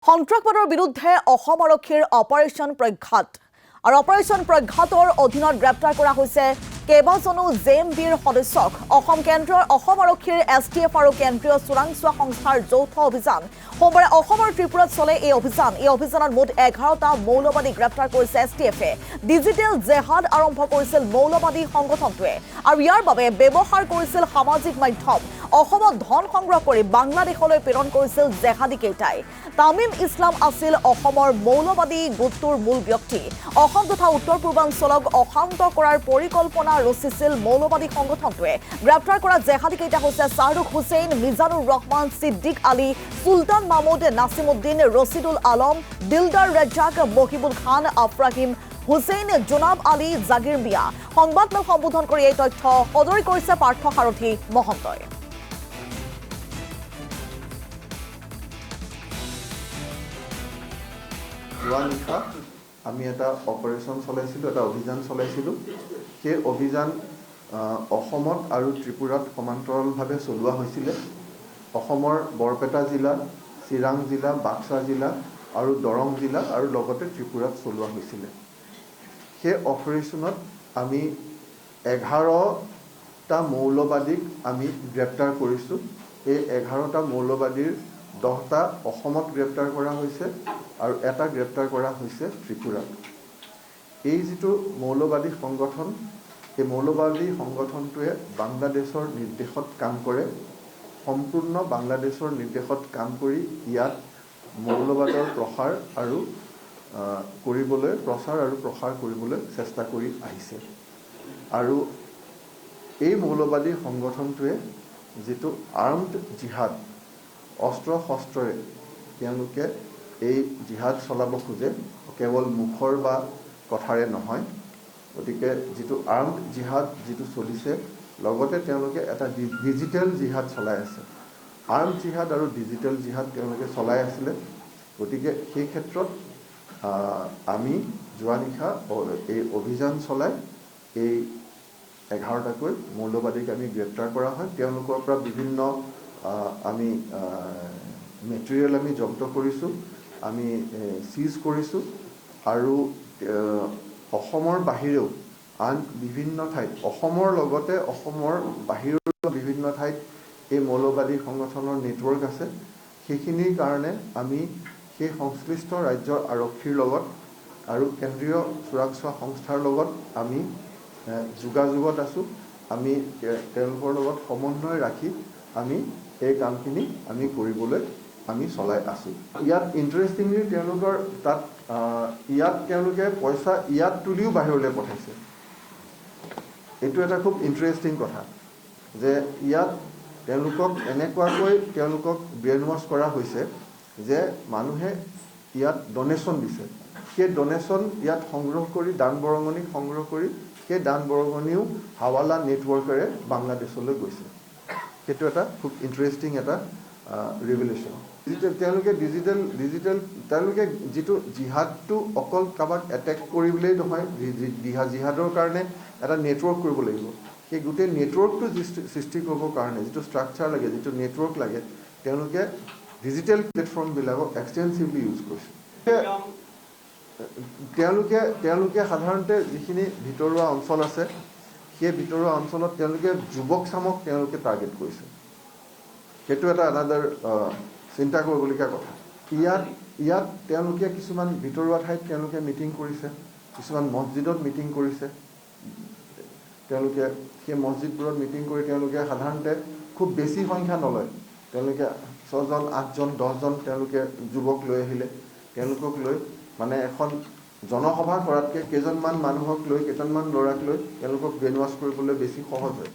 সন্ত্ৰাসবাদৰ বিৰুদ্ধে অসম আৰক্ষীৰ অপাৰেশ্যন প্ৰঘাত আৰু অপাৰেশ্যন প্ৰঘাতৰ অধীনত গ্ৰেপ্তাৰ কৰা হৈছে কেইবাজনো জেএমবিৰ সদস্যক অসম আৰক্ষীৰ এছটিএফ আৰু কেন্দ্ৰীয় চোৰাংচোৱা সংস্থাৰ যৌথ অভিযান সোমবাৰে অসমৰ ত্ৰিপুৰাত চলে এই অভিযানত মুঠ 11টা মৌলবাদী গ্ৰেপ্তাৰ কৰিছে এছটিএফে ডিজিটেল জেহাদ আৰম্ভ কৰিছিল মৌলবাদী সংগঠনটোৱে আৰু ইয়াৰ বাবে ব্যৱহাৰ কৰিছিল সামাজিক মাধ্যম অসমত ধন সংগ্ৰহ কৰি বাংলাদেশলৈ প্ৰেৰণ কৰিছিল জেহাদী কেইটাই তামিম ইছলাম আছিল অসমৰ মৌলবাদী গোটটোৰ মূল ব্যক্তি অসম তথা উত্তৰ পূৰ্বাঞ্চলক অশান্ত কৰাৰ পৰিকল্পনা ৰচিছিল মৌলবাদী সংগঠনটোৱে গ্ৰেপ্তাৰ কৰা জেহাদী কেইটা হৈছে শাহৰুখ হুছেইন মিজানুৰ ৰহমান সিদ্দিক আলী সুলতান মাহমুদ নাছিমুদ্দিন ৰছিদুল আলম দিলদাৰ ৰেজাক মহিবুল খান আফৰাহিম হুছেইন জোনাব আলী জাগিৰ মিয়া সংবাদমেল সম্বোধন কৰি এই তথ্য সদৰি কৰিছে পাৰ্থ সাৰথী মহন্তই নিশা আমি এটা অপাৰেশ্যন চলাইছিলোঁ এটা অভিযান চলাইছিলোঁ সেই অভিযান অসমত আৰু ত্ৰিপুৰাত সমান্তৰালভাৱে চলোৱা হৈছিলে অসমৰ বৰপেটা জিলা চিৰাং জিলা বাক্সা জিলা আৰু দৰং জিলা আৰু লগতে ত্ৰিপুৰাত চলোৱা হৈছিলে সেই অপাৰেশ্যনত আমি 11টা মৌলবাদীক আমি গ্ৰেপ্তাৰ কৰিছোঁ এই 11টা মৌলবাদীৰ 10টা অসমত গ্ৰেপ্তাৰ কৰা হৈছে আৰু এটা গ্ৰেপ্তাৰ কৰা হৈছে ত্ৰিপুৰাত এই যিটো মৌলবাদী সংগঠন এই মৌলবাদী সংগঠনটোৱে বাংলাদেশৰ নিৰ্দেশত কাম কৰে সম্পূৰ্ণ বাংলাদেশৰ নিৰ্দেশত কাম কৰি ইয়াত মৌলবাদৰ প্ৰচাৰ আৰু প্ৰসাৰ কৰিবলৈ চেষ্টা কৰি আহিছে আৰু এই মৌলবাদী সংগঠনটোৱে যিটো আৰ্মড জিহাদ অস্ত্ৰ শস্ত্ৰৰে তেওঁলোকে এই জিহাদ চলাব খোজে কেৱল মুখৰ বা কথাৰে নহয় গতিকে যিটো আৰ্মড জিহাদ যিটো চলিছে লগতে তেওঁলোকে এটা ডিজিটেল জিহাদ চলাই আছে আৰ্মড জিহাদ আৰু ডিজিটেল জিহাদ তেওঁলোকে চলাই আছিলে গতিকে সেই ক্ষেত্ৰত আমি যোৱা নিশা এই অভিযান চলাই এই 11টাকৈ মৌলবাদীক আমি গ্ৰেপ্তাৰ কৰা হয় তেওঁলোকৰ পৰা বিভিন্ন আমি মেটেৰিয়েল আমি জব্দ কৰিছোঁ আমি চিজ কৰিছোঁ আৰু অসমৰ বাহিৰেও আন বিভিন্ন ঠাইত অসমৰ লগতে অসমৰ বাহিৰৰ বিভিন্ন ঠাইত এই মৌলবাদী সংগঠনৰ নেটৱৰ্ক আছে সেইখিনিৰ কাৰণে আমি সেই সংশ্লিষ্ট ৰাজ্যৰ আৰক্ষীৰ লগত আৰু কেন্দ্ৰীয় চোৰাংচোৱা সংস্থাৰ লগত আমি যোগাযোগত আছোঁ আমি তেওঁলোকৰ লগত সমন্বয় ৰাখি আমি এই কামখিনি আমি কৰিবলৈ আমি চলাই আছোঁ ইয়াত ইণ্টাৰেষ্টিংলি তেওঁলোকৰ তাত ইয়াত তেওঁলোকে পইচা ইয়াত তুলিও বাহিৰলৈ পঠাইছে এইটো এটা খুব ইণ্টাৰেষ্টিং কথা যে ইয়াত তেওঁলোকক এনেকুৱাকৈ তেওঁলোকক ব্ৰেইন ৱাছ কৰা হৈছে যে মানুহে ইয়াত ডনেশ্যন দিছে সেই ডনেশ্যন ইয়াত সংগ্ৰহ কৰি দান বৰঙণি সংগ্ৰহ কৰি সেই দান বৰঙণিও হাৱালা নেটৱৰ্কেৰে বাংলাদেশলৈ গৈছে সেইটো এটা খুব ইণ্টাৰেষ্টিং এটা ৰিভিলেশ্যন তেওঁলোকে তেওঁলোকে যিটো জিহাদটো অকল কাৰোবাক এটেক কৰিবলেই নহয় জিহাদৰ কাৰণে এটা নেটৱৰ্ক কৰিব লাগিব সেই গোটেই নেটৱৰ্কটো সৃষ্টি কৰিবৰ কাৰণে যিটো ষ্ট্ৰাকচাৰ লাগে যিটো নেটৱৰ্ক লাগে তেওঁলোকে ডিজিটেল প্লেটফৰ্মবিলাকক এক্সটেনচিভলি ইউজ কৰিছে তেওঁলোকে সাধাৰণতে যিখিনি ভিতৰুৱা অঞ্চল আছে সেই ভিতৰুৱা অঞ্চলত তেওঁলোকে যুৱক চামক তেওঁলোকে টাৰ্গেট কৰিছে সেইটো এটা আনাদাৰ চিন্তা কৰিবলগীয়া কথা ইয়াত তেওঁলোকে কিছুমান ভিতৰুৱা ঠাইত তেওঁলোকে মিটিং কৰিছে কিছুমান মছজিদত মিটিং কৰিছে তেওঁলোকে সেই মছজিদবোৰত মিটিং কৰি তেওঁলোকে সাধাৰণতে খুব বেছি সংখ্যা নলয় তেওঁলোকে 6জন 8জন 10জন তেওঁলোকে যুৱক লৈ আহিলে তেওঁলোকক লৈ মানে এখন জনসভা কৰাতকৈ কেইজনমান মানুহক লৈ কেইজনমান ল'ৰাক লৈ তেওঁলোকক ব্ৰেইন ৱাছ কৰিবলৈ বেছি সহজ হয়